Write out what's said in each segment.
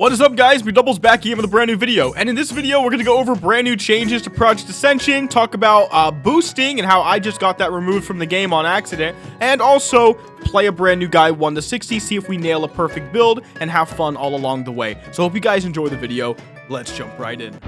What is up, guys? Mcdoubles back here with a brand new video, and in this video we're going to go over brand new changes to Project Ascension, talk about boosting and how I just got that removed from the game on accident, and also play a brand new guy 1 to 60, see if we nail a perfect build, and have fun all along the way. So hope you guys enjoy the video. Let's jump right in.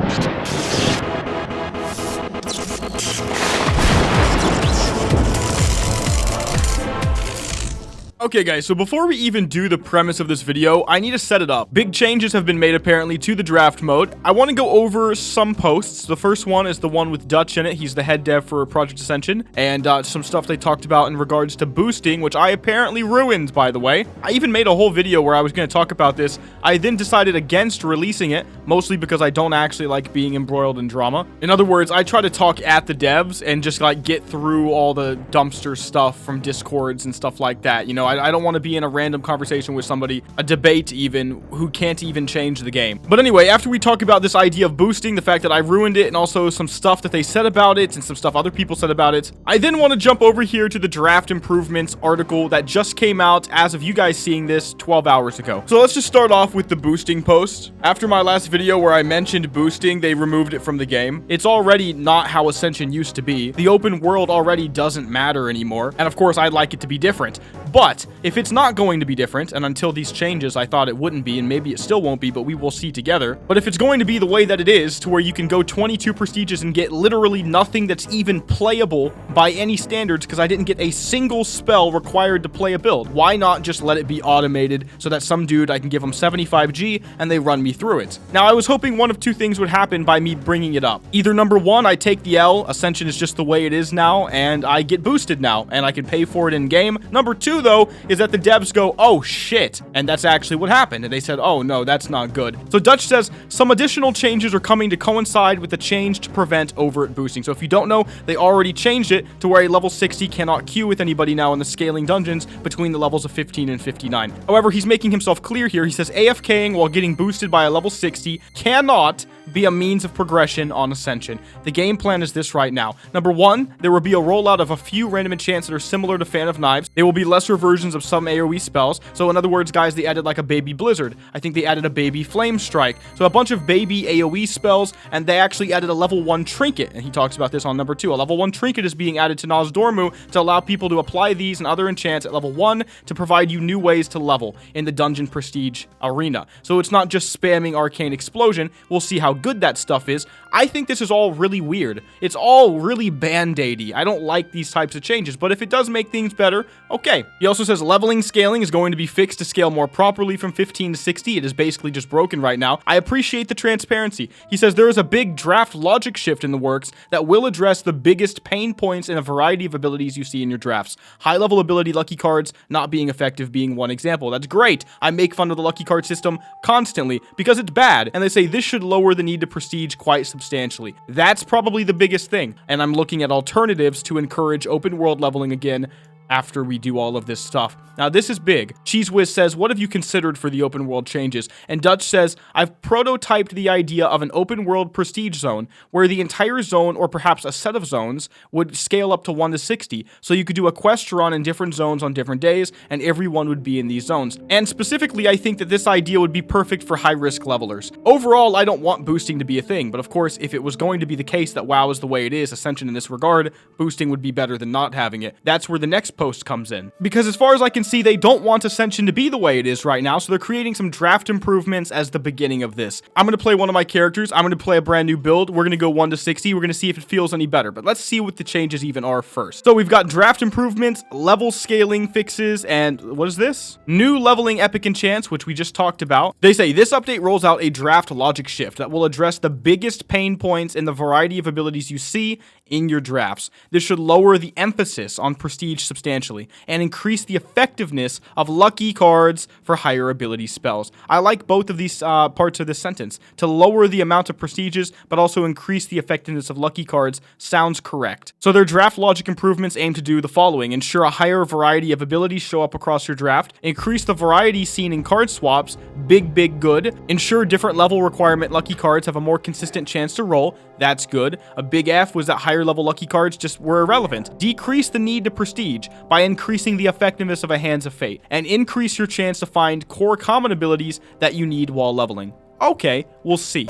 Okay guys, so before we even do the premise of this video, I need to set it up. Big changes have been made apparently to the draft mode. I want to go over some posts. The first one is the one with Dutch in it. He's the head dev for Project Ascension, and some stuff they talked about in regards to boosting, which I apparently ruined, by the way. I even made a whole video where I was going to talk about this. I then decided against releasing it, mostly because I don't actually like being embroiled in drama. In other words, I try to talk at the devs and just like get through all the dumpster stuff from Discords and stuff like that. You know, I don't want to be in a random conversation with somebody, a debate even, who can't even change the game. But anyway, after we talk about this idea of boosting, the fact that I ruined it, and also some stuff that they said about it, and some stuff other people said about it, I then want to jump over here to the draft improvements article that just came out as of you guys seeing this 12 hours ago. So let's just start off with the boosting post. After my last video where I mentioned boosting, they removed it from the game. It's already not how Ascension used to be. The open world already doesn't matter anymore, and of course I'd like it to be different. But if it's not going to be different, and until these changes I thought it wouldn't be, and maybe it still won't be, but we will see together. But if it's going to be the way that it is, to where you can go 22 prestiges and get literally nothing that's even playable by any standards, because I didn't get a single spell required to play a build, why not just let it be automated so that some dude, I can give him 75G and they run me through it? Now, I was hoping one of two things would happen by me bringing it up. Either number one, I take the L, Ascension is just the way it is now, and I get boosted now, and I can pay for it in game. Number two, though, is that the devs go, oh shit, and that's actually what happened, and they said, oh no, that's not good. So Dutch says some additional changes are coming to coincide with the change to prevent overt boosting. So if you don't know, they already changed it to where a level 60 cannot queue with anybody now in the scaling dungeons between the levels of 15 and 59. However, he's making himself clear here. He says AFKing while getting boosted by a level 60 cannot be a means of progression on Ascension. The game plan is this right now. Number one, there will be a rollout of a few random enchants that are similar to Fan of Knives. They will be lesser versions of some AoE spells. So in other words, guys, they added like a baby blizzard. I think they added a baby flame strike. So a bunch of baby AoE spells, and they actually added a level 1 trinket. And he talks about this on number 2. A level 1 trinket is being added to Nozdormu to allow people to apply these and other enchants at level 1 to provide you new ways to level in the dungeon prestige arena. So it's not just spamming arcane explosion. We'll see how good that stuff is. I think this is all really weird. It's all really band-aidy. I don't like these types of changes, but if it does make things better, okay. He also says leveling scaling is going to be fixed to scale more properly from 15 to 60. It is basically just broken right now. I appreciate the transparency. He says there is a big draft logic shift in the works that will address the biggest pain points in a variety of abilities you see in your drafts. High-level ability lucky cards not being effective being one example. That's great. I make fun of the lucky card system constantly because it's bad, and they say this should lower the need to prestige quite substantially. That's probably the biggest thing, and I'm looking at alternatives to encourage open world leveling again after we do all of this stuff. Now, this is big. Cheese Whiz says, what have you considered for the open world changes? And Dutch says, I've prototyped the idea of an open world prestige zone where the entire zone, or perhaps a set of zones, would scale up to 1 to 60. So you could do a quest run in different zones on different days, and everyone would be in these zones. And specifically, I think that this idea would be perfect for high-risk levelers. Overall, I don't want boosting to be a thing, but of course, if it was going to be the case that WoW is the way it is, Ascension in this regard, boosting would be better than not having it. That's where the next post comes in. Because as far as I can see, they don't want Ascension to be the way it is right now, so they're creating some draft improvements as the beginning of this. I'm going to play one of my characters. I'm going to play a brand new build. We're going to go 1 to 60. We're going to see if it feels any better, but let's see what the changes even are first. So we've got draft improvements, level scaling fixes, and what is this? New leveling epic enchants, which we just talked about. They say this update rolls out a draft logic shift that will address the biggest pain points in the variety of abilities you see in your drafts. This should lower the emphasis on prestige substantially and increase the effectiveness of lucky cards for higher ability spells. I like both of these parts of this sentence. To lower the amount of prestiges, but also increase the effectiveness of lucky cards sounds correct. So their draft logic improvements aim to do the following: ensure a higher variety of abilities show up across your draft, increase the variety seen in card swaps, big good, ensure different level requirement lucky cards have a more consistent chance to roll, that's good. A big F was that higher higher level lucky cards just were irrelevant. Decrease the need to prestige by increasing the effectiveness of a Hands of Fate, and increase your chance to find core common abilities that you need while leveling. Okay, we'll see.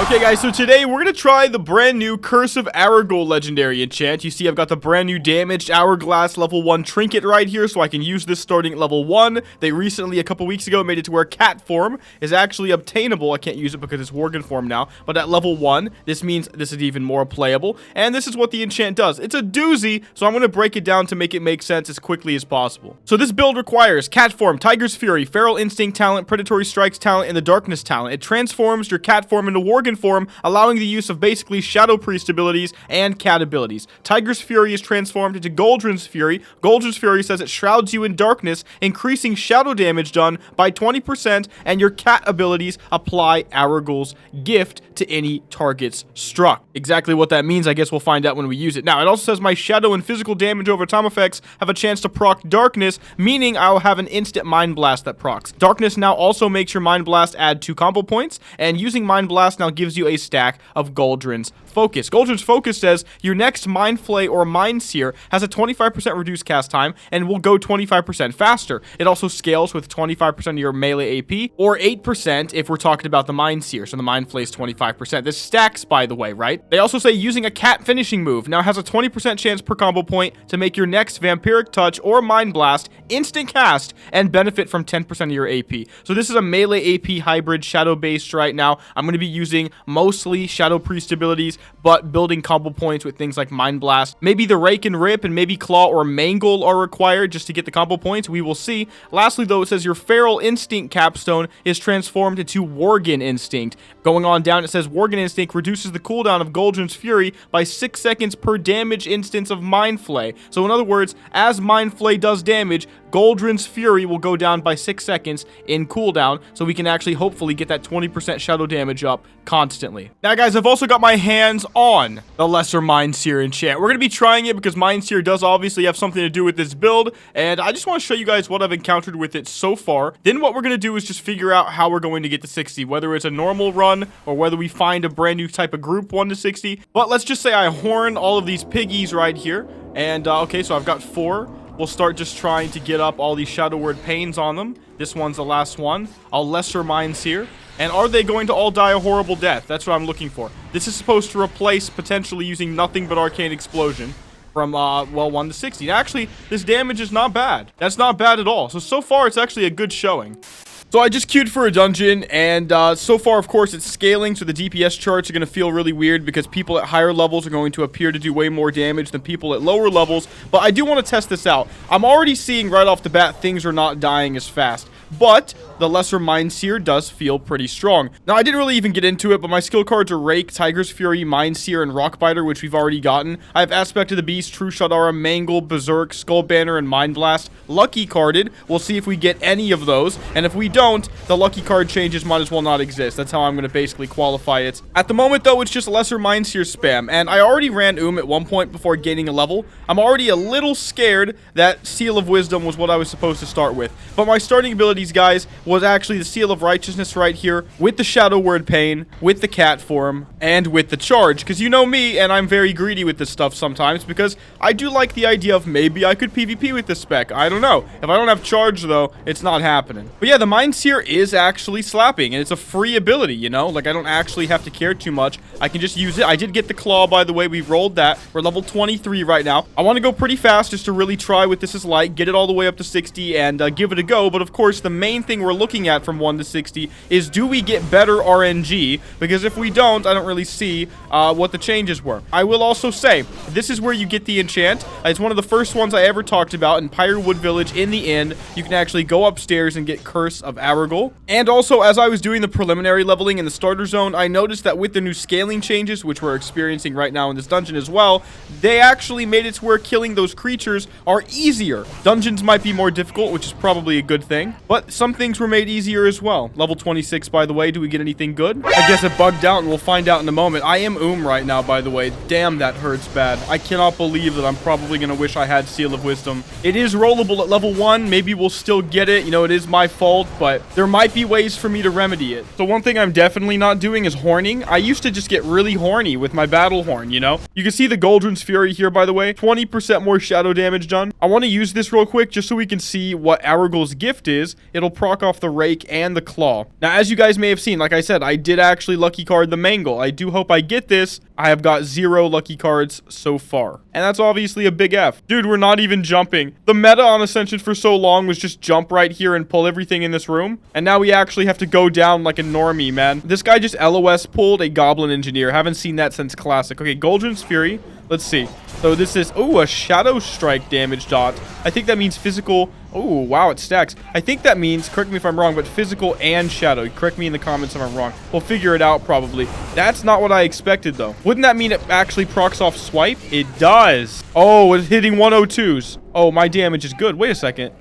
Okay, guys, so today we're going to try the brand new Curse of Arugal legendary enchant. You see, I've got the brand new damaged hourglass level 1 trinket right here, so I can use this starting at level 1. They recently, a couple weeks ago, made it to where cat form is actually obtainable. I can't use it because it's Worgen form now, but at level 1, this means this is even more playable, and this is what the enchant does. It's a doozy, so I'm going to break it down to make it make sense as quickly as possible. So this build requires cat form, Tiger's Fury, Feral Instinct talent, Predatory Strikes talent, and the Darkness talent. It transforms your cat form into Worgen form, allowing the use of basically Shadow Priest abilities and cat abilities. Tiger's Fury is transformed into Goldrin's Fury. Goldrin's Fury says it shrouds you in darkness, increasing shadow damage done by 20%, and your cat abilities apply Arugal's gift to any targets struck. Exactly what that means, I guess we'll find out when we use it. Now, it also says my shadow and physical damage over time effects have a chance to proc darkness, meaning I'll have an instant Mind Blast that procs. Darkness now also makes your Mind Blast add 2 combo points, and using Mind Blast now gives you a stack of Goldrin's Focus. Goldrin's Focus says your next Mind Flay or Mind Sear has a 25% reduced cast time and will go 25% faster. It also scales with 25% of your melee AP, or 8% if we're talking about the Mind Sear, so the Mind Flay is 25%. This stacks, by the way, right? They also say using a cat finishing move now has a 20% chance per combo point to make your next Vampiric Touch or Mind Blast instant cast and benefit from 10% of your AP. So this is a melee AP hybrid shadow based right now. I'm going to be using mostly Shadow Priest abilities, but building combo points with things like Mind Blast. Maybe the Rake and Rip and maybe Claw or Mangle are required just to get the combo points. We will see. Lastly, though, it says your Feral Instinct capstone is transformed into Worgen Instinct. Going on down, it says Worgen Instinct reduces the cooldown of Goldrin's Fury by 6 seconds per damage instance of Mind Flay. So in other words, as Mind Flay does damage, Goldrin's Fury will go down by 6 seconds in cooldown, so we can actually hopefully get that 20% shadow damage up constantly. Now, guys, I've also got my hands on the Lesser Mind Sear enchant. We're going to be trying it because Mind Sear does obviously have something to do with this build, and I just want to show you guys what I've encountered with it so far. Then what we're going to do is just figure out how we're going to get to 60, whether it's a normal run or whether we find a brand new type of group 1 to 60. But let's just say I horn all of these piggies right here, and okay, so I've got 4. We'll start just trying to get up all these Shadow Word Pains on them. This one's the last one. I'll Lesser Mind Sear. And are they going to all die a horrible death? That's what I'm looking for. This is supposed to replace potentially using nothing but Arcane Explosion from, well, 1 to 60. Actually, this damage is not bad. That's not bad at all. So far, it's actually a good showing. So I just queued for a dungeon, and so far, of course, it's scaling, so the DPS charts are going to feel really weird because people at higher levels are going to appear to do way more damage than people at lower levels, but I do want to test this out. I'm already seeing right off the bat things are not dying as fast, but the Lesser Mind Sear does feel pretty strong. Now, I didn't really even get into it, but my skill cards are Rake, Tiger's Fury, Mind Sear, and Rockbiter, which we've already gotten. I have Aspect of the Beast, True Shadara, Mangle, Berserk, Skull Banner, and Mind Blast lucky carded. We'll see if we get any of those, and if we don't, the lucky card changes might as well not exist. That's how I'm going to basically qualify it. At the moment, though, it's just Lesser Mind Sear spam, and I already ran at one point before gaining a level. I'm already a little scared that Seal of Wisdom was what I was supposed to start with, but my starting abilities, guys, was actually the Seal of Righteousness right here, with the Shadow Word Pain, with the cat form, and with the charge, because you know me, and I'm very greedy with this stuff sometimes, because I do like the idea of maybe I could PvP with this spec. I don't know. If I don't have charge, though, it's not happening. But yeah, the Mind Sear is actually slapping, and it's a free ability, you know? Like, I don't actually have to care too much. I can just use it. I did get the Claw, by the way. We rolled that. We're level 23 right now. I want to go pretty fast just to really try what this is like, get it all the way up to 60, and give it a go. But, of course, the main thing we're looking at from 1 to 60 is, do we get better RNG? Because if we don't, I don't really see what the changes were. I will also say, this is where you get the enchant. It's one of the first ones I ever talked about in Pyrewood Village in the end. You can actually go upstairs and get Curse of Arugal. And also, as I was doing the preliminary leveling in the starter zone, I noticed that with the new scaling changes, which we're experiencing right now in this dungeon as well, they actually made it to where killing those creatures are easier. Dungeons might be more difficult, which is probably a good thing, but some things were were made easier as well. Level 26, by the way. Do we get anything good? I guess it bugged out, and we'll find out in a moment. I am right now, by the way. Damn, that hurts bad. I cannot believe that I'm probably going to wish I had Seal of Wisdom. It is rollable at level 1. Maybe we'll still get it. You know, it is my fault, but there might be ways for me to remedy it. So one thing I'm definitely not doing is horning. I used to just get really horny with my battle horn, you know? You can see the Goldrin's Fury here, by the way. 20% more shadow damage done. I want to use this real quick just so we can see what Arugal's gift is. It'll proc off the Rake and the Claw. Now, as you guys may have seen, like I said, I did actually lucky card the Mangle. I do hope I get this. I have got 0 lucky cards so far. And that's obviously a big F. Dude, we're not even jumping. The meta on Ascension for so long was just jump right here and pull everything in this room. And now we actually have to go down like a normie, man. This guy just LOS pulled a Goblin Engineer. Haven't seen that since Classic. Okay, Goldrin's Fury. Let's see. So this is, oh, a Shadow Strike damage dot. I think that means physical. Oh, wow, it stacks. I think that means, correct me if I'm wrong, but physical and shadow. Correct me in the comments if I'm wrong. We'll figure it out probably. That's not what I expected, though. Wouldn't that mean it actually procs off swipe? It does. Oh, it's hitting 102s. Oh, my damage is good. Wait a second.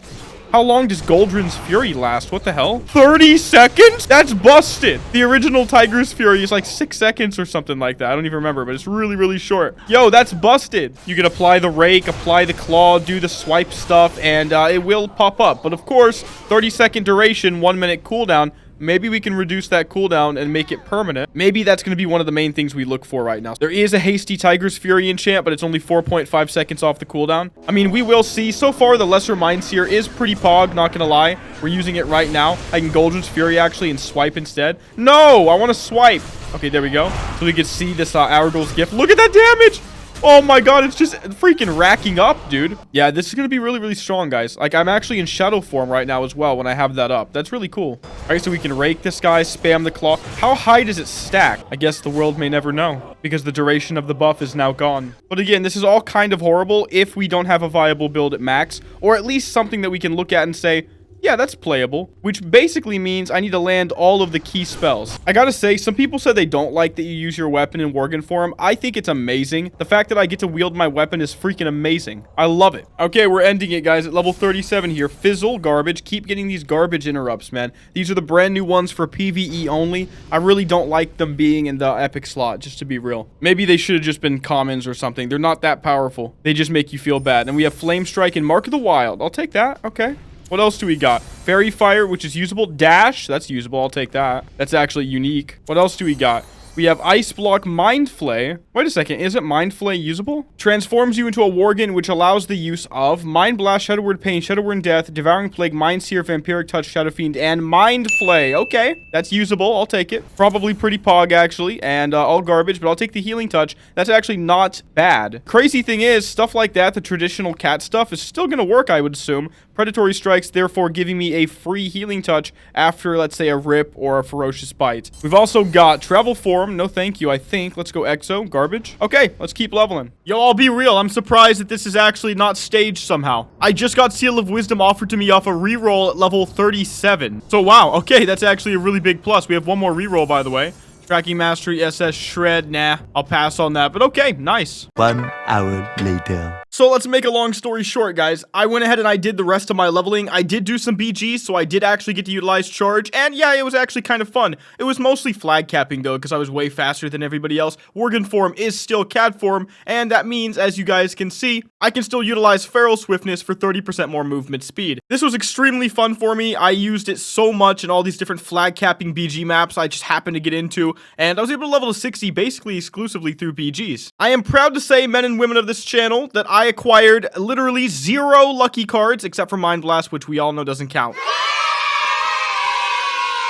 How long does Goldrin's Fury last? What the hell? 30 seconds? That's busted. The original Tiger's Fury is like 6 seconds or something like that. I don't even remember, but it's really, really short. Yo, that's busted. You can apply the Rake, apply the Claw, do the swipe stuff, and it will pop up. But of course, 30-second duration, 1-minute cooldown. Maybe we can reduce that cooldown and make it permanent. Maybe that's going to be one of the main things we look for right now. There is a hasty Tiger's Fury enchant, but it's only 4.5 seconds off the cooldown. I mean, we will see. So far, the Lesser Mind Sear is pretty pog, not going to lie. We're using it right now. I can Goldrin's Fury actually and swipe instead. No, I want to swipe. Okay, there we go. So we can see this Arugal's gift. Look at that damage. Oh my god, it's just freaking racking up, dude. Yeah, this is going to be really, really strong, guys. Like, I'm actually in shadow form right now as well when I have that up. That's really cool. All right, so we can rake this guy, spam the Claw. How high does it stack? I guess the world may never know because the duration of the buff is now gone. But again, this is all kind of horrible if we don't have a viable build at max, or at least something that we can look at and say, yeah, that's playable, which basically means I need to land all of the key spells. I gotta say, some people said they don't like that you use your weapon in Worgen form. I think it's amazing. The fact that I get to wield my weapon is freaking amazing. I love it. Okay, we're ending it, guys, at level 37 here. Fizzle, garbage. Keep getting these garbage interrupts, man. These are the brand new ones for PvE only. I really don't like them being in the epic slot, just to be real. Maybe they should have just been commons or something. They're not that powerful. They just make you feel bad. And we have Flame Strike and Mark of the Wild. I'll take that. Okay. What else do we got? Fairy Fire, which is usable. Dash, that's usable. I'll take that. That's actually unique. What else do we got? We have Ice Block, Mind Flay. Wait a second, isn't Mind Flay usable? Transforms you into a Worgen, which allows the use of Mind Blast, Shadow Word Pain, Shadow Word Death, Devouring Plague, Mind Sear, Vampiric Touch, Shadow Fiend, and Mind Flay. Okay, that's usable. I'll take it. Probably pretty pog, actually, and all garbage, but I'll take the Healing Touch. That's actually not bad. Crazy thing is, stuff like that, the traditional cat stuff, is still going to work, I would assume. Predatory Strikes, therefore giving me a free Healing Touch after, let's say, a Rip or a Ferocious Bite. We've also got Travel Form. No thank you, I think. Let's go Exo. Garbage. Okay, let's keep leveling. Yo, I'll be real. I'm surprised that this is actually not staged somehow. I just got Seal of Wisdom offered to me off a reroll at level 37. So, wow. Okay, that's actually a really big plus. We have one more reroll, by the way. Tracking Mastery, SS Shred. Nah, I'll pass on that. But okay, nice. 1 hour later. So let's make a long story short, guys. I went ahead and I did the rest of my leveling. I did do some BGs, so I did actually get to utilize Charge. And yeah, it was actually kind of fun. It was mostly flag capping, though, because I was way faster than everybody else. Worgen form is still cat form, and that means, as you guys can see, I can still utilize Feral Swiftness for 30% more movement speed. This was extremely fun for me. I used it so much in all these different flag capping BG maps I just happened to get into, and I was able to level to 60 basically exclusively through BGs. I am proud to say, men and women of this channel, that I acquired literally 0 lucky cards, except for Mind Blast, which we all know doesn't count.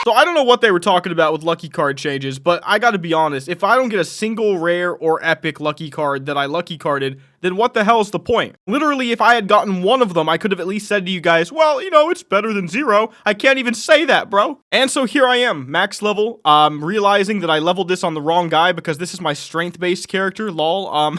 So I don't know what they were talking about with lucky card changes, but I gotta be honest, if I don't get a single rare or epic lucky card that I lucky carded, then what the hell's the point? Literally, if I had gotten one of them, I could have at least said to you guys, well, you know, it's better than 0. I can't even say that, bro. And so here I am, max level, realizing that I leveled this on the wrong guy because this is my strength-based character, lol.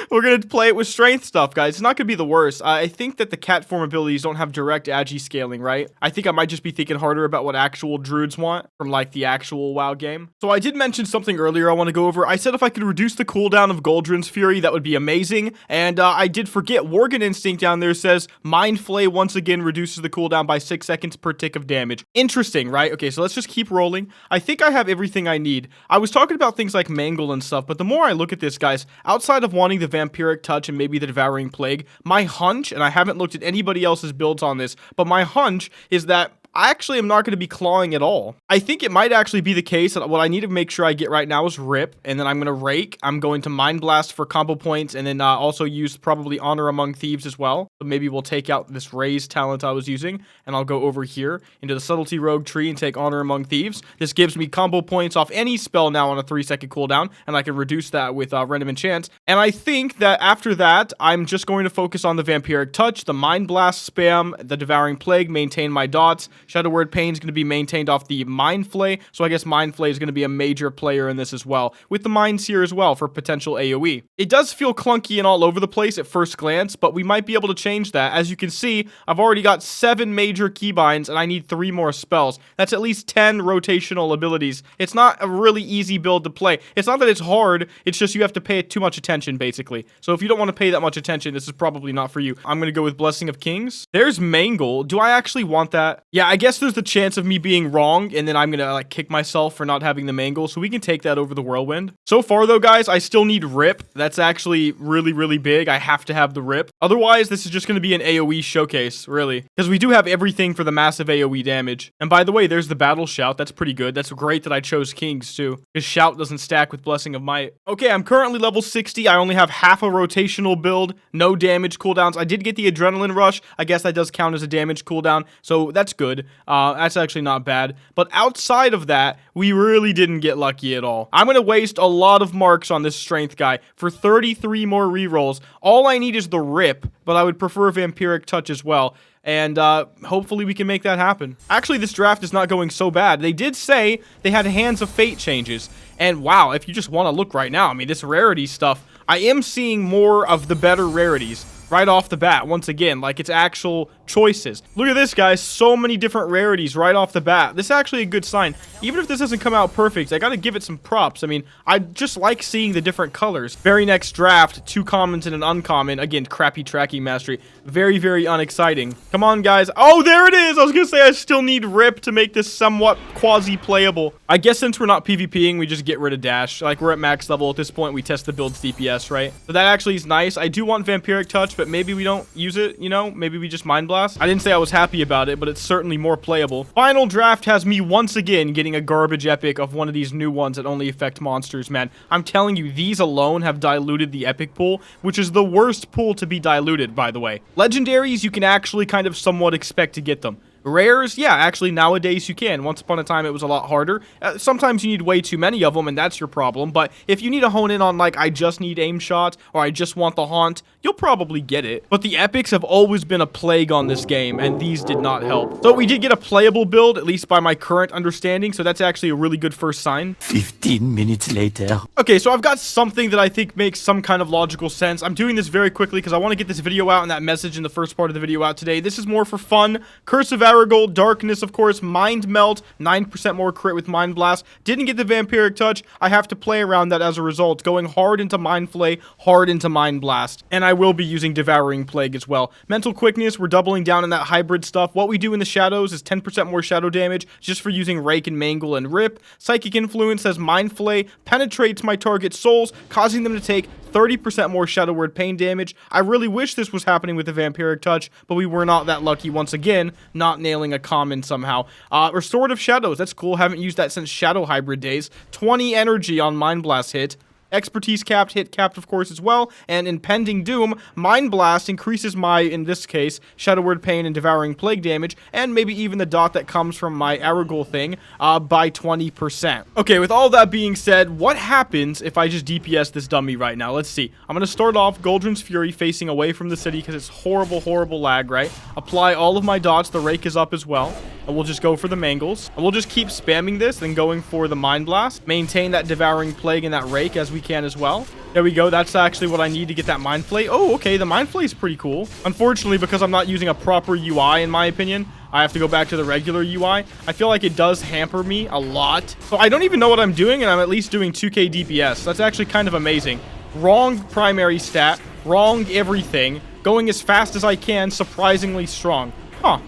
We're gonna play it with strength stuff, guys. It's not gonna be the worst. I think that the cat form abilities don't have direct agi scaling, right? I think I might just be thinking harder about what actual druids want from, like, the actual WoW game. So I did mention something earlier I want to go over. I said if I could reduce the cooldown of Goldrin's Fury, that would be amazing. And I did forget, Worgen Instinct down there says, Mind Flay once again reduces the cooldown by 6 seconds per tick of damage. Interesting, right? Okay, so let's just keep rolling. I think I have everything I need. I was talking about things like Mangle and stuff, but the more I look at this, guys, outside of wanting the Vampiric Touch and maybe the Devouring Plague, my hunch, and I haven't looked at anybody else's builds on this, but my hunch is that I actually am not going to be clawing at all. I think it might actually be the case that what I need to make sure I get right now is Rip, and then I'm going to Rake. I'm going to Mind Blast for combo points, and then also use probably Honor Among Thieves as well. So maybe we'll take out this Raise talent I was using, and I'll go over here into the Subtlety Rogue tree and take Honor Among Thieves. This gives me combo points off any spell now on a 3-second cooldown, and I can reduce that with Random Enchants. And I think that after that, I'm just going to focus on the Vampiric Touch, the Mind Blast spam, the Devouring Plague, maintain my dots. Shadow Word Pain is going to be maintained off the Mind Flay, so I guess Mind Flay is going to be a major player in this as well, with the Mind Sear as well for potential AoE. It does feel clunky and all over the place at first glance, but we might be able to change that. As you can see, I've already got 7 major keybinds, and I need 3 more spells. That's at least 10 rotational abilities. It's not a really easy build to play. It's not that it's hard, it's just you have to pay too much attention, basically. So if you don't want to pay that much attention, this is probably not for you. I'm going to go with Blessing of Kings. There's Mangle. Do I actually want that? Yeah, I guess there's the chance of me being wrong, and then I'm gonna like kick myself for not having the Mangle, so we can take that over the Whirlwind. So far though, guys, I still need Rip. That's actually really big. I have to have the Rip. Otherwise, this is just gonna be an AoE showcase, really, because we do have everything for the massive AoE damage. And by the way, there's the Battle Shout. That's pretty good. That's great that I chose Kings too, because Shout doesn't stack with Blessing of Might. Okay, I'm currently level 60. I only have half a rotational build, no damage cooldowns. I did get the Adrenaline Rush. I guess that does count as a damage cooldown, so that's good. That's actually not bad. But outside of that, we really didn't get lucky at all. I'm going to waste a lot of marks on this strength guy for 33 more rerolls. All I need is the Rip, but I would prefer Vampiric Touch as well. And hopefully we can make that happen. Actually, this draft is not going so bad. They did say they had Hands of Fate changes. And wow, if you just want to look right now, I mean, this rarity stuff, I am seeing more of the better rarities right off the bat, once again, like it's actual choices. Look at this, guys. So many different rarities right off the bat. This is actually a good sign. Even if this doesn't come out perfect, I gotta give it some props. I mean, I just like seeing the different colors. Very next draft, 2 commons and an uncommon. Again, crappy tracking mastery. Very unexciting. Come on, guys. Oh, there it is! I was gonna say I still need Rip to make this somewhat quasi-playable. I guess since we're not PvPing, we just get rid of Dash. Like, we're at max level at this point. We test the build's DPS, right? So that actually is nice. I do want Vampiric Touch, but maybe we don't use it, you know? Maybe we just Mind Blast. I didn't say I was happy about it, but it's certainly more playable. Final draft has me once again getting a garbage epic of one of these new ones that only affect monsters, man. I'm telling you, these alone have diluted the epic pool, which is the worst pool to be diluted, by the way. Legendaries, you can actually kind of somewhat expect to get them. Rares, yeah, actually nowadays you can. Once upon a time it was a lot harder. Sometimes you need way too many of them and that's your problem, but if you need to hone in on like I just need aim shot or I just want the haunt, you'll probably get it. But the epics have always been a plague on this game and these did not help. So we did get a playable build, at least by my current understanding, so that's actually a really good first sign. 15 minutes later. Okay, so I've got something that I think makes some kind of logical sense. I'm doing this very quickly because I want to get this video out and that message in the first part of the video out today. This is more for fun. Curse of Arugal, Darkness, of course, Mind Melt, 9% more crit with Mind Blast. Didn't get the Vampiric Touch. I have to play around that as a result, going hard into Mind Flay, hard into Mind Blast. And I will be using Devouring Plague as well. Mental Quickness, we're doubling down on that hybrid stuff. What we do in the shadows is 10% more shadow damage just for using Rake and Mangle and Rip. Psychic Influence says Mind Flay penetrates my target's souls, causing them to take 30% more Shadow Word Pain damage. I really wish this was happening with the Vampiric Touch, but we were not that lucky once again, not nailing a common somehow. Restorative Shadows, that's cool. Haven't used that since Shadow Hybrid days. 20 energy on Mind Blast hit. Expertise capped, hit capped, of course, as well. And Impending Doom, Mind Blast increases my, in this case, Shadow Word Pain and Devouring Plague damage, and maybe even the dot that comes from my Arugal thing, by 20%. Okay, with all that being said, what happens if I just DPS this dummy right now? Let's see. I'm going to start off Goldrin's Fury facing away from the city because it's horrible lag, right? Apply all of my dots. The Rake is up as well. And we'll just go for the Mangles. And we'll just keep spamming this, then going for the Mind Blast. Maintain that Devouring Plague and that Rake as we can as well. There we go. That's actually what I need to get that Mind Flay. Oh, okay. The Mind Flay is pretty cool. Unfortunately, because I'm not using a proper UI, in my opinion, I have to go back to the regular UI. I feel like it does hamper me a lot. So I don't even know what I'm doing, and I'm at least doing 2k DPS. That's actually kind of amazing. Wrong primary stat, wrong everything, going as fast as I can, surprisingly strong. Huh.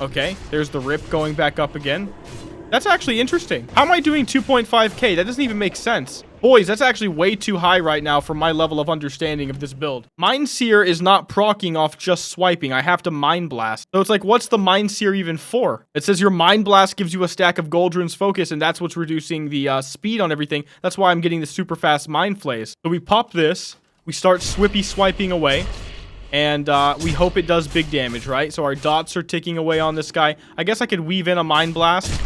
Okay, there's the rip going back up again. That's actually interesting. How am I doing 2.5k? That doesn't even make sense. Boys, that's actually way too high right now for my level of understanding of this build. Mind Sear is not proccing off just swiping. I have to Mind Blast. So it's like, what's the Mind Sear even for? It says your Mind Blast gives you a stack of Goldrun's Focus, and that's what's reducing the speed on everything. That's why I'm getting the super fast Mind Flays. So we pop this. We start swippy swiping away. And we hope it does big damage, right? So our dots are ticking away on this guy. I guess I could weave in a Mind Blast,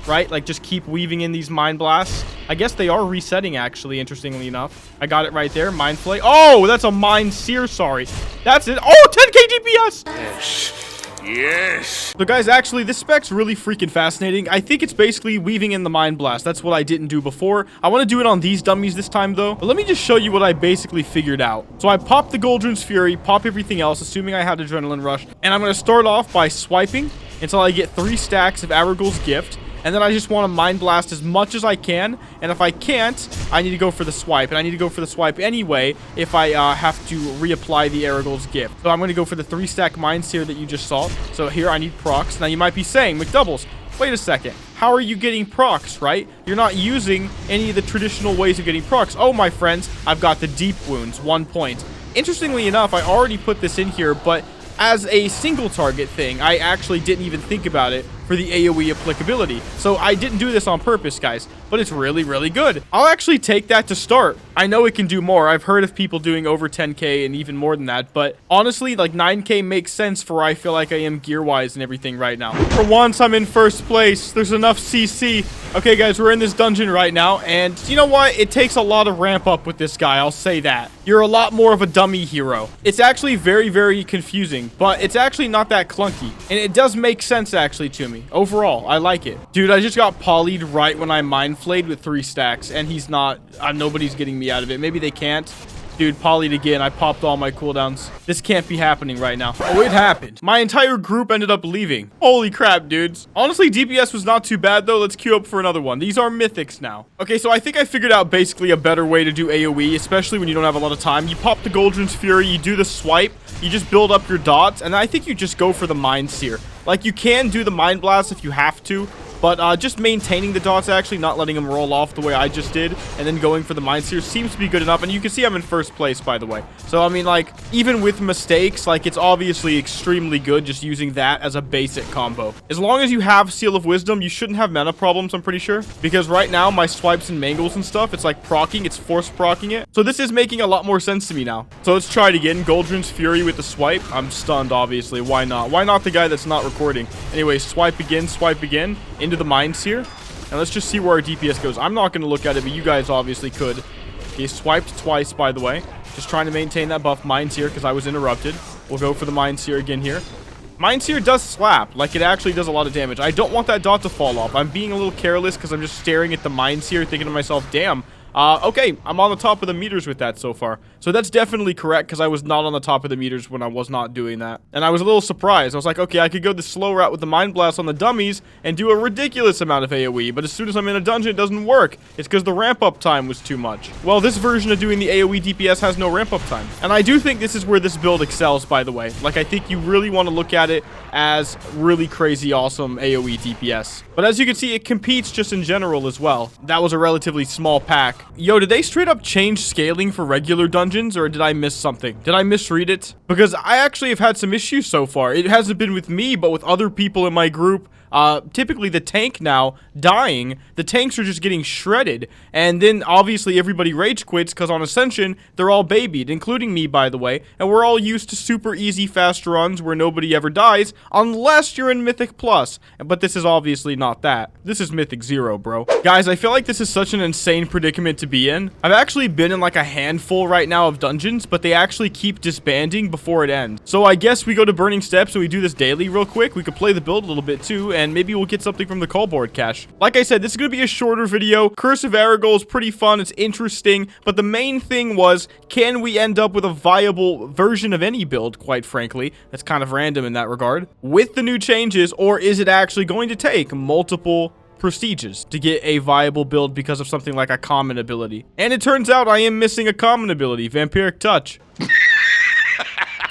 right? Like, just keep weaving in these Mind Blasts. I guess they are resetting, actually, interestingly enough. I got it right there. Mind Flay. Oh, that's a Mind Sear, sorry. That's it. Oh, 10k DPS! Yes. Yes. So, guys, actually, this spec's really freaking fascinating. I think it's basically weaving in the Mind Blast. That's what I didn't do before. I want to do it on these dummies this time, though. But let me just show you what I basically figured out. So, I popped the Goldrun's Fury, pop everything else, assuming I had Adrenaline Rush. And I'm going to start off by swiping until I get 3 stacks of Arugal's Gift. And then I just want to Mind Blast as much as I can. And if I can't, I need to go for the swipe. And I need to go for the swipe anyway if I have to reapply the Arugal's Gift. So I'm going to go for the 3-stack Mind Sear that you just saw. So here I need procs. Now you might be saying, Mcdoubles, wait a second. How are you getting procs, right? You're not using any of the traditional ways of getting procs. Oh, my friends, I've got the deep wounds, 1 point. Interestingly enough, I already put this in here, but as a single target thing, I actually didn't even think about it for the AoE applicability. So I didn't do this on purpose, guys, but it's really, really good. I'll actually take that to start. I know it can do more. I've heard of people doing over 10k and even more than that, but honestly, like 9k makes sense for where I feel like I am gear-wise and everything right now. For once, I'm in first place. There's enough CC. Okay, guys, we're in this dungeon right now, and you know what? It takes a lot of ramp up with this guy, I'll say that. You're a lot more of a dummy hero. It's actually very, very confusing, but it's actually not that clunky, and it does make sense actually to me. Overall, I like it. Dude, I just got poly'd right when I Mind Flayed with 3 stacks, and he's not, nobody's getting me out of it. Maybe they can't. Dude, poly'd again. I popped all my cooldowns. This can't be happening right now. Oh, it happened. My entire group ended up leaving. Holy crap, dudes. Honestly, DPS was not too bad, though. Let's queue up for another one. These are mythics now. Okay, so I think I figured out basically a better way to do AoE, especially when you don't have a lot of time. You pop the Goldrun's Fury, you do the swipe, you just build up your dots, and I think you just go for the Mind Sear. Like, you can do the Mind Blast if you have to, but just maintaining the dots, actually, not letting them roll off the way I just did, and then going for the Mind Sear seems to be good enough. And you can see I'm in first place, by the way. So, I mean, like, even with mistakes, like, it's obviously extremely good just using that as a basic combo. As long as you have Seal of Wisdom, you shouldn't have mana problems, I'm pretty sure. Because right now, my swipes and mangles and stuff, it's like procking, it's force procking it. So this is making a lot more sense to me now. So let's try it again. Goldrun's Fury with the swipe. I'm stunned, obviously. Why not? Why not the guy that's not recording? Anyway, swipe again, into the Mind Sear. And let's just see where our DPS goes. I'm not going to look at it, but you guys obviously could. Okay, swiped twice, by the way. Just trying to maintain that buff Mind Sear because I was interrupted. We'll go for the Mind Sear again here. Mind Sear does slap. Like, it actually does a lot of damage. I don't want that dot to fall off. I'm being a little careless because I'm just staring at the Mind Sear thinking to myself, damn. Okay, I'm on the top of the meters with that so far. So that's definitely correct because I was not on the top of the meters when I was not doing that. And I was a little surprised. I was like, okay, I could go the slow route with the Mind Blast on the dummies and do a ridiculous amount of AoE. But as soon as I'm in a dungeon, it doesn't work. It's because the ramp-up time was too much. Well, this version of doing the AoE DPS has no ramp-up time. And I do think this is where this build excels, by the way. Like, I think you really want to look at it as really crazy awesome AoE DPS. But as you can see, it competes just in general as well. That was a relatively small pack. Yo, did they straight up change scaling for regular dungeons, or did I miss something? Did I misread it? Because I actually have had some issues so far. It hasn't been with me, but with other people in my group. Typically the tank now dying, the tanks are just getting shredded, and then obviously everybody rage quits because on Ascension they're all babied, including me, by the way, and we're all used to super easy fast runs where nobody ever dies unless you're in Mythic Plus. But this is obviously not that. This is Mythic 0, bro. Guys, I feel like this is such an insane predicament to be in. I've actually been in like a handful right now of dungeons, but they actually keep disbanding before it ends. So I guess we go to Burning Steps and we do this daily real quick. We could play the build a little bit too, and maybe we'll get something from the call board cache. Like I said, this is going to be a shorter video. Curse of Arugal is pretty fun. It's interesting. But the main thing was, can we end up with a viable version of any build, quite frankly? That's kind of random in that regard. With the new changes, or is it actually going to take multiple prestiges to get a viable build because of something like a common ability? And it turns out I am missing a common ability, Vampiric Touch.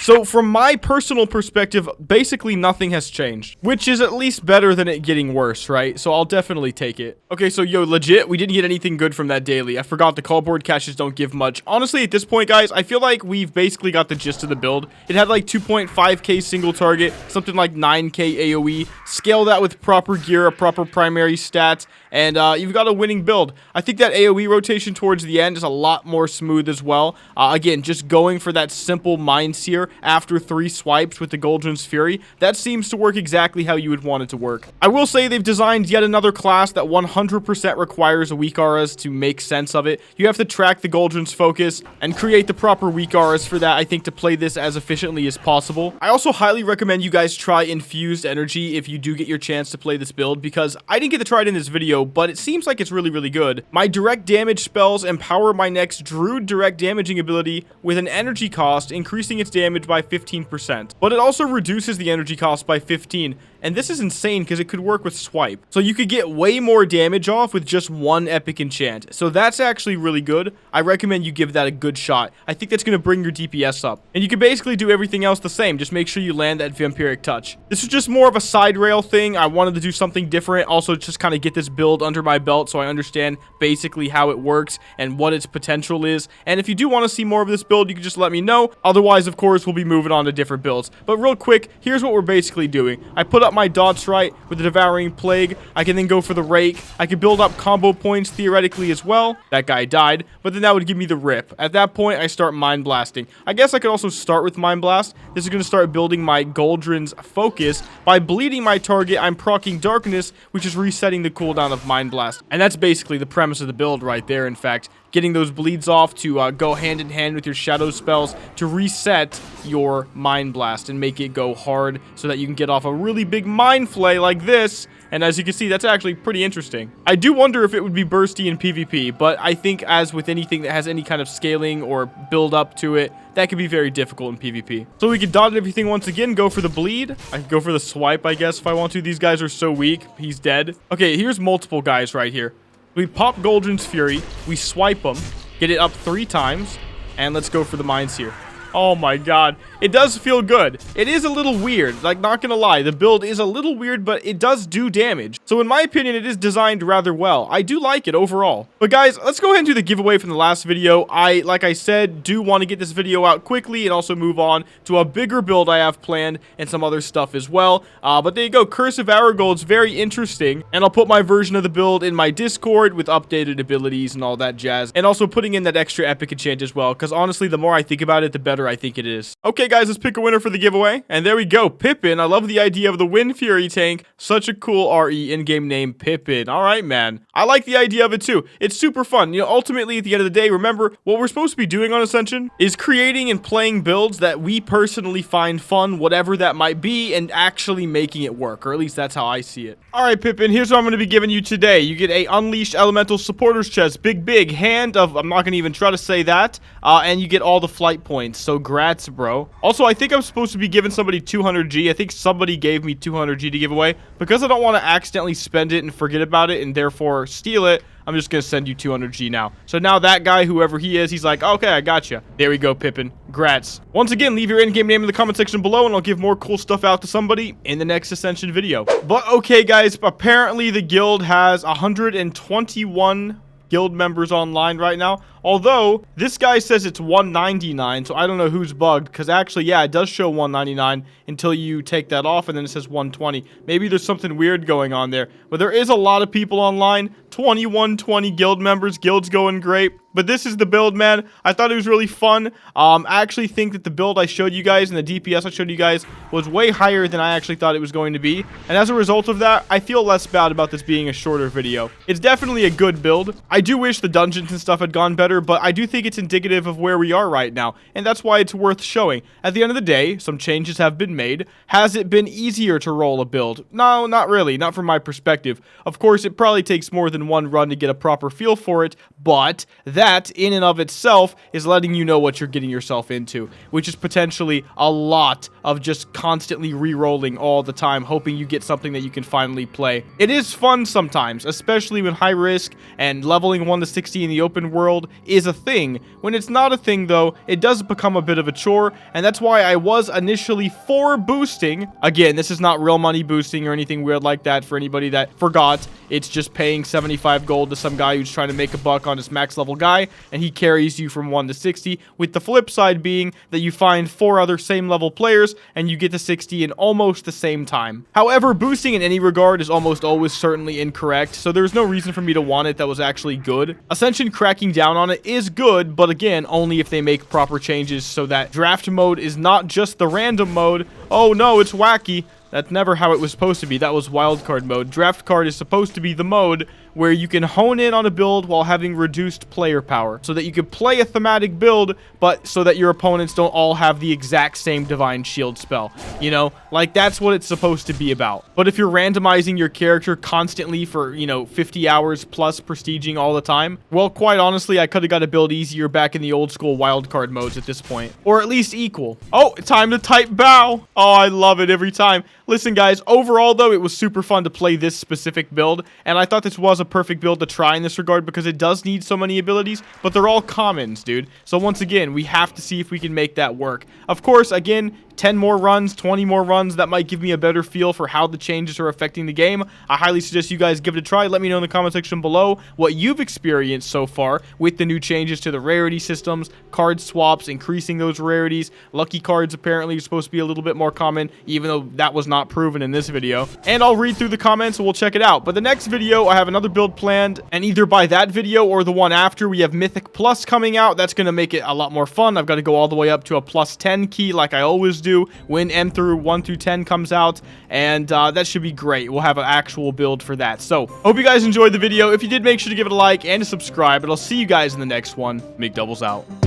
So from my personal perspective, basically nothing has changed, which is at least better than it getting worse, right? So I'll definitely take it. Okay, so yo, legit, we didn't get anything good from that daily. I forgot the callboard caches don't give much. Honestly, at this point, guys, I feel like we've basically got the gist of the build. It had like 2.5k single target, something like 9k AoE. Scale that with proper gear, a proper primary stats, and you've got a winning build. I think that AoE rotation towards the end is a lot more smooth as well. Again, just going for that simple Mind Sear after 3 swipes with the Goldrin's Fury, that seems to work exactly how you would want it to work. I will say they've designed yet another class that 100% requires weak auras to make sense of it. You have to track the Goldrin's focus and create the proper weak auras for that, I think, to play this as efficiently as possible. I also highly recommend you guys try Infused Energy if you do get your chance to play this build, because I didn't get to try it in this video, but it seems like it's really, really good. My direct damage spells empower my next Druid direct damaging ability with an energy cost, increasing its damage by 15%. But it also reduces the energy cost by 15, and this is insane because it could work with swipe. So you could get way more damage off with just one epic enchant. So that's actually really good. I recommend you give that a good shot. I think that's going to bring your DPS up. And you can basically do everything else the same. Just make sure you land that vampiric touch. This is just more of a side rail thing. I wanted to do something different. Also, just kind of get this build under my belt so I understand basically how it works and what its potential is. And if you do want to see more of this build, you can just let me know. Otherwise, of course, we'll be moving on to different builds. But real quick, here's what we're basically doing. I put up my dots right with the Devouring Plague. I can then go for the Rake. I could build up combo points theoretically as well. That guy died, but then that would give me the Rip. At that point, I start Mind Blasting. I guess I could also start with Mind Blast. This is going to start building my Goldrin's Focus. By bleeding my target, I'm proccing Darkness, which is resetting the cooldown of Mind Blast. And that's basically the premise of the build right there, in fact. Getting those bleeds off to go hand in hand with your shadow spells to reset your Mind Blast and make it go hard so that you can get off a really big Mind Flay like this. And as you can see, that's actually pretty interesting. I do wonder if it would be bursty in PvP, but I think as with anything that has any kind of scaling or build up to it, that could be very difficult in PvP. So we can dot everything once again, go for the bleed. I can go for the swipe, I guess, if I want to. These guys are so weak. He's dead. Okay, here's multiple guys right here. We pop Goldrin's Fury, we swipe them, get it up 3 times, and let's go for the Mind Sear. Oh my god. It does feel good. It is a little weird. Like, not gonna lie. The build is a little weird, but it does do damage. So in my opinion, it is designed rather well. I do like it overall. But guys, let's go ahead and do the giveaway from the last video. Like I said, do want to get this video out quickly and also move on to a bigger build I have planned and some other stuff as well. But there you go. Curse of Arugal is very interesting. And I'll put my version of the build in my Discord with updated abilities and all that jazz. And also putting in that extra epic enchant as well. Because honestly, the more I think about it, the better I think it is. Okay, guys, let's pick a winner for the giveaway. And there we go. Pippin. I love the idea of the Wind Fury tank. Such a cool RE in-game name, Pippin. All right, man. I like the idea of it too. It's super fun. You know, ultimately, at the end of the day, remember, what we're supposed to be doing on Ascension is creating and playing builds that we personally find fun, whatever that might be, and actually making it work. Or at least that's how I see it. All right, Pippin, here's what I'm going to be giving you today. You get a Unleashed Elemental Supporters chest. Big hand of, I'm not going to even try to say that. And you get all the flight points. So grats, bro. Also, I think I'm supposed to be giving somebody 200G. I think somebody gave me 200G to give away. Because I don't want to accidentally spend it and forget about it and therefore steal it, I'm just going to send you 200G now. So now that guy, whoever he is, he's like, okay, I got you. There we go, Pippin. Grats. Once again, leave your in-game name in the comment section below and I'll give more cool stuff out to somebody in the next Ascension video. But okay, guys, apparently the guild has 121 guild members online right now. Although, this guy says it's 199, so I don't know who's bugged, because actually, yeah, it does show 199 until you take that off, and then it says 120. Maybe there's something weird going on there. But there is a lot of people online, 2120 guild members, guild's going great. But this is the build, man. I thought it was really fun. I actually think that the build I showed you guys and the DPS I showed you guys was way higher than I actually thought it was going to be. And as a result of that, I feel less bad about this being a shorter video. It's definitely a good build. I do wish the dungeons and stuff had gone better, but I do think it's indicative of where we are right now, and that's why it's worth showing. At the end of the day, some changes have been made. Has it been easier to roll a build? No, not really, not from my perspective. Of course, it probably takes more than one run to get a proper feel for it, but that, in and of itself, is letting you know what you're getting yourself into, which is potentially a lot of just constantly re-rolling all the time, hoping you get something that you can finally play. It is fun sometimes, especially when high risk and leveling 1 to 60 in the open world is a thing. When it's not a thing, though, it does become a bit of a chore, and that's why I was initially for boosting. Again, this is not real money boosting or anything weird like that for anybody that forgot. It's just paying 75 gold to some guy who's trying to make a buck on his max level guy, and he carries you from 1 to 60, with the flip side being that you find 4 other same level players, and you get to 60 in almost the same time. However, boosting in any regard is almost always certainly incorrect, so there's no reason for me to want it that was actually good. Ascension cracking down on it is good, but again, only if they make proper changes so that draft mode is not just the random mode. Oh no, it's wacky. That's never how it was supposed to be. That was wildcard mode. Draft card is supposed to be the mode where you can hone in on a build while having reduced player power, so that you can play a thematic build, but so that your opponents don't all have the exact same divine shield spell. You know, like that's what it's supposed to be about. But if you're randomizing your character constantly for, you know, 50 hours plus prestiging all the time, well, quite honestly, I could have got a build easier back in the old school wildcard modes at this point, or at least equal. Oh, time to type bow. Oh, I love it every time. Listen, guys, overall, though, it was super fun to play this specific build, and I thought this was a perfect build to try in this regard because it does need so many abilities, but they're all commons, dude. So once again, we have to see if we can make that work. Of course, again, 10 more runs, 20 more runs, that might give me a better feel for how the changes are affecting the game. I highly suggest you guys give it a try. Let me know in the comment section below what you've experienced so far with the new changes to the rarity systems, card swaps, increasing those rarities. Lucky cards apparently are supposed to be a little bit more common, even though that was not proven in this video. And I'll read through the comments and we'll check it out. But the next video, I have another build planned, and either by that video or the one after, we have Mythic Plus coming out. That's going to make it a lot more fun. I've got to go all the way up to a plus 10 key like I always do when M through 1 through 10 comes out, and that should be great. We'll have an actual build for that. So hope you guys enjoyed the video. If you did, make sure to give it a like and to subscribe, and I'll see you guys in the next one. Mcdoubles out.